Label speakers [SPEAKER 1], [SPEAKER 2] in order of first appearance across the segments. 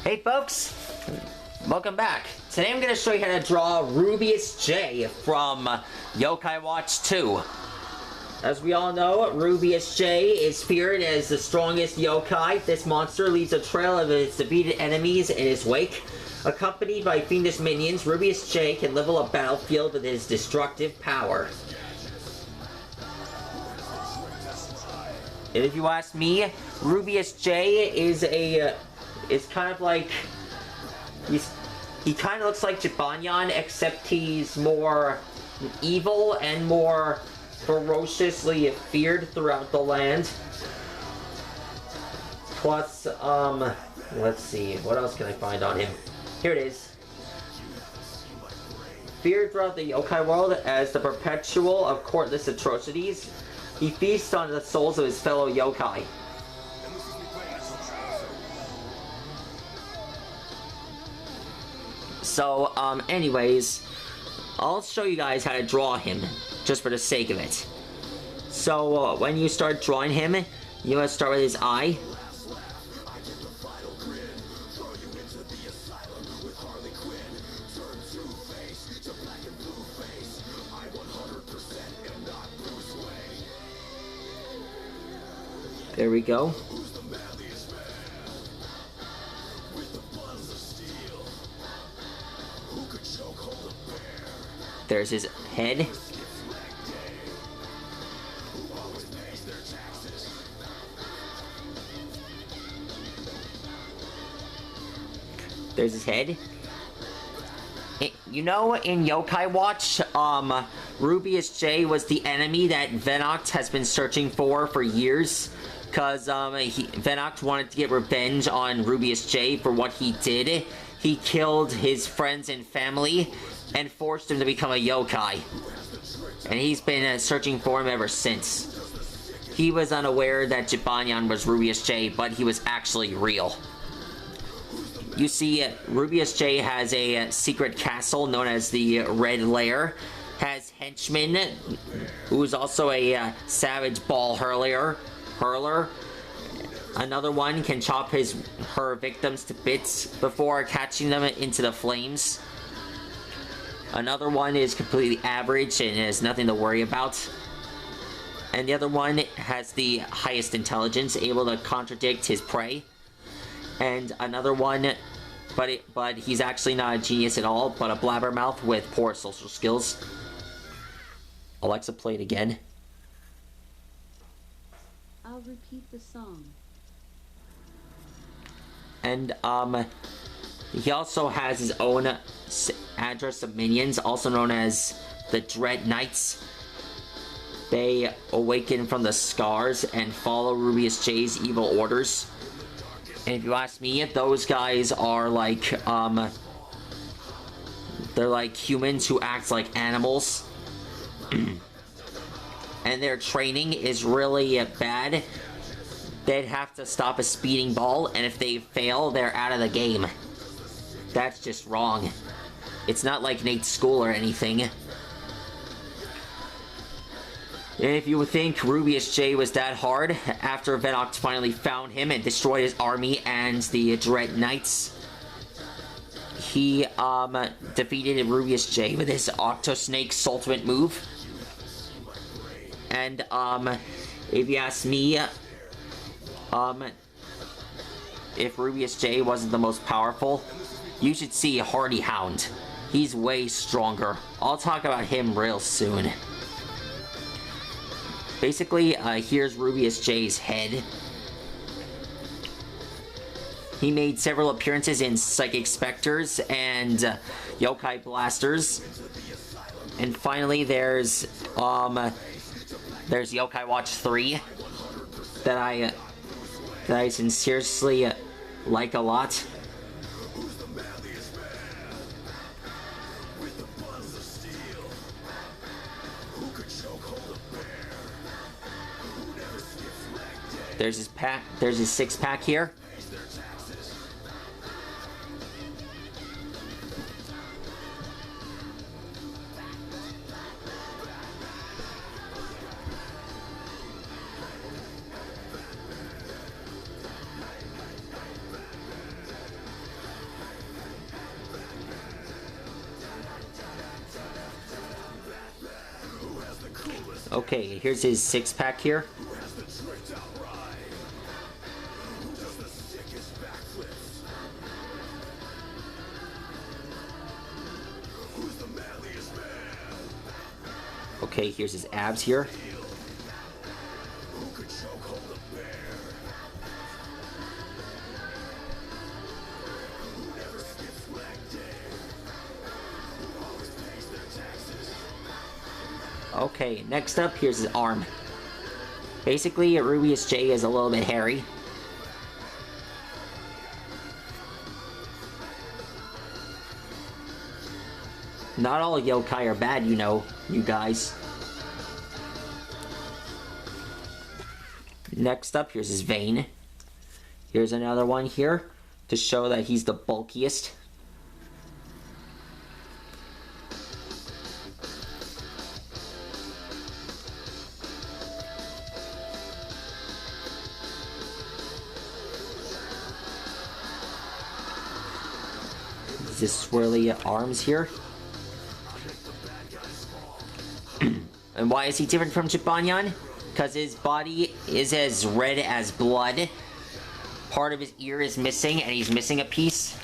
[SPEAKER 1] Hey folks, welcome back. Today I'm going to show you how to draw Rubeus J from Yokai Watch 2. As we all know, Rubeus J is feared as the strongest yokai. This monster leaves a trail of its defeated enemies in his wake. Accompanied by fiendish minions, Rubeus J can level a battlefield with his destructive power. And if you ask me, Rubeus J is kind of like, he kind of looks like Jibanyan, except he's more evil and more ferociously feared throughout the land. Plus, let's see, what else can I find on him? Here it is. Feared throughout the yokai world as the perpetual of courtless atrocities, he feasts on the souls of his fellow yokai. So, anyways, I'll show you guys how to draw him, just for the sake of it. So, when you start drawing him, you want to start with his eye. There we go. There's his head. There's his head. You know, in Yokai Watch, Rubeus J was the enemy that Venoct has been searching for years. Because Venoct wanted to get revenge on Rubeus J for what he did. He killed his friends and family and forced him to become a yokai. And he's been searching for him ever since. He was unaware that Jibanyan was Rubeus J, but he was actually real. You see, Rubeus J has a secret castle known as the Red Lair. Has henchmen, who's also a savage ball hurler. Another one can chop her victims to bits before catching them into the flames. Another one is completely average and has nothing to worry about. And the other one has the highest intelligence, able to contradict his prey. And another one, but he's actually not a genius at all, but a blabbermouth with poor social skills. Alexa, play it again.
[SPEAKER 2] I'll repeat the song.
[SPEAKER 1] And, he also has his own address of minions, also known as the Dread Knights. They awaken from the scars and follow Rubeus J's evil orders. And if you ask me, those guys are like, they're like humans who act like animals. And their training is really bad. They'd have to stop a speeding ball, and if they fail, they're out of the game. That's just wrong. It's not like Nate's school or anything. And if you would think Rubeus J was that hard, after Venoct finally found him and destroyed his army and the Dread Knights, he defeated Rubeus J with his Octosnake's ultimate move. And if you ask me, if Rubeus J wasn't the most powerful, you should see Hardy Hound. He's way stronger. I'll talk about him real soon. Basically, here's Rubeus J's head. He made several appearances in Psychic Specters and Yokai Blasters. And finally, there's Yokai Watch 3 that I sincerely like a lot. There's his pack. There's his six-pack here. Okay, here's his six-pack here. Okay, here's his abs here. Okay, next up, here's his arm. Basically, Rubeus J is a little bit hairy. Not all yokai are bad, you know, you guys. Next up, here's his vein. Here's another one here to show that he's the bulkiest. His swirly arms here. And why is he different from Jibanyan? Because his body is as red as blood. Part of his ear is missing, and he's missing a piece.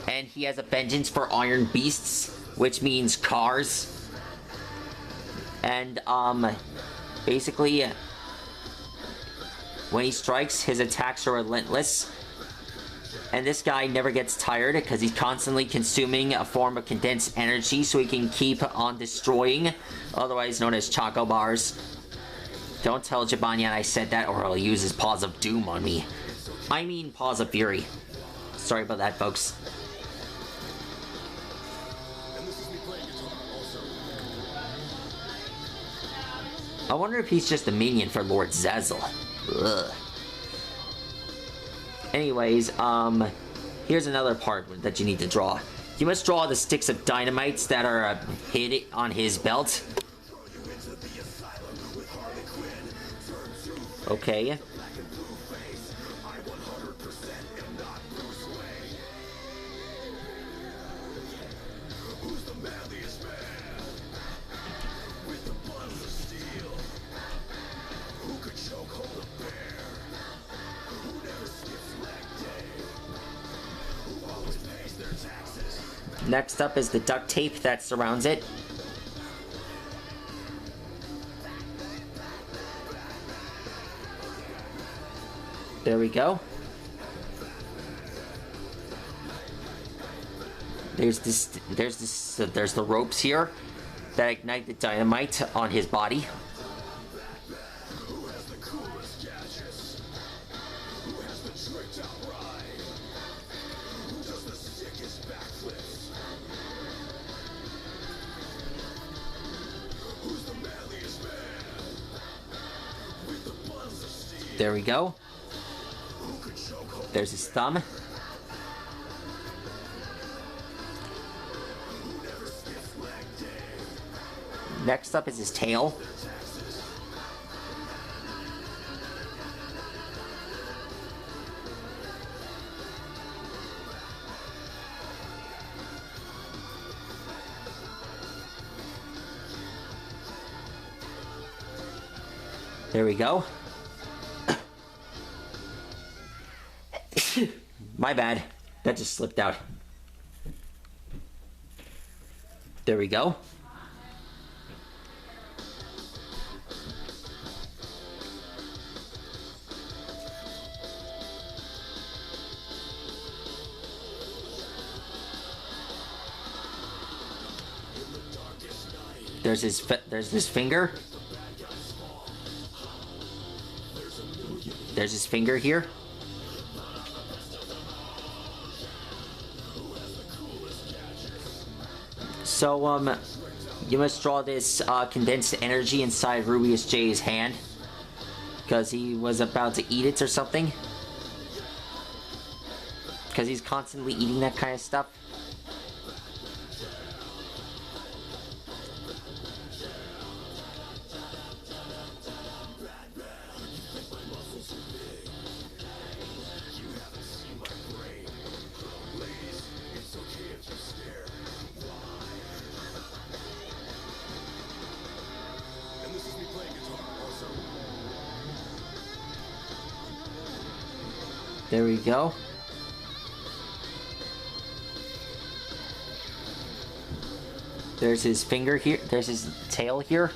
[SPEAKER 1] And he has a vengeance for iron beasts, which means cars. And, basically, when he strikes, his attacks are relentless. And this guy never gets tired because he's constantly consuming a form of condensed energy so he can keep on destroying, otherwise known as Choco Bars. Don't tell Jibanyan I said that or he'll use his Paws of Doom on me. I mean Paws of Fury. Sorry about that, folks. I wonder if he's just a minion for Lord Zazzle. Ugh. Anyways, here's another part that you need to draw. You must draw the sticks of dynamites that are hid on his belt. Okay. Next up is the duct tape that surrounds it. There we go. There's the ropes here that ignite the dynamite on his body. There we go. There's his thumb. Next up is his tail. There we go. My bad. That just slipped out. There we go. There's his finger. There's his finger here. So, you must draw this condensed energy inside Rubeus J's hand. Because he was about to eat it or something. Because he's constantly eating that kind of stuff. There we go. There's his finger here. There's his tail here.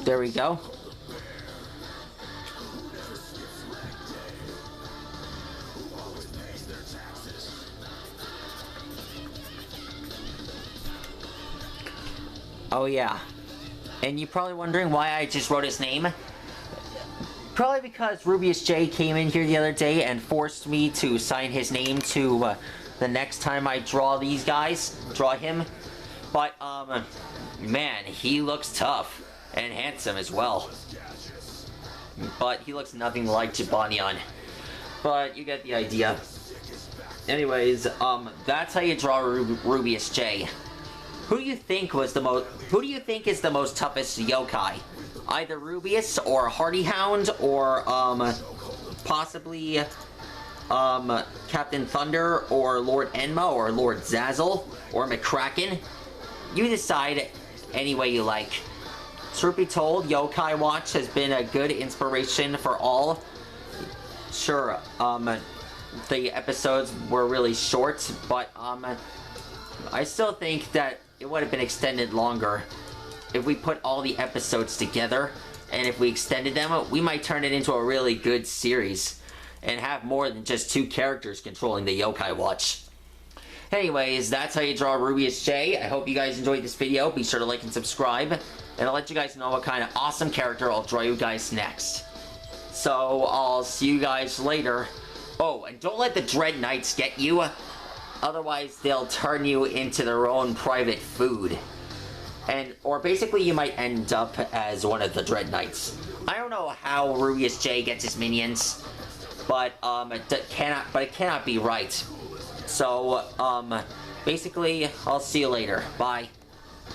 [SPEAKER 1] There we go. Oh yeah. And you're probably wondering why I just wrote his name. Probably because Rubeus J came in here the other day and forced me to sign his name to the next time I draw these guys. Draw him. But, man, he looks tough. And handsome as well. But he looks nothing like Jibanyan. But you get the idea. Anyways, that's how you draw Rubeus J. Who do you think is the most toughest yokai? Either Rubeus or Hardy Hound or possibly Captain Thunder or Lord Enma or Lord Zazzle or McCracken? You decide any way you like. Truth be told, Yokai Watch has been a good inspiration for all. Sure, the episodes were really short, but I still think that it would have been extended longer if we put all the episodes together, and if we extended them, we might turn it into a really good series and have more than just 2 characters controlling the Yokai Watch. Anyways, that's how you draw Rubeus J. I hope you guys enjoyed this video. Be sure to like and subscribe, and I'll let you guys know what kind of awesome character I'll draw you guys next. So, I'll see you guys later. Oh, and don't let the Dread Knights get you. Otherwise, they'll turn you into their own private food. Or basically, you might end up as one of the Dread Knights. I don't know how Rubeus J gets his minions, but it cannot be right. So, basically, I'll see you later. Bye.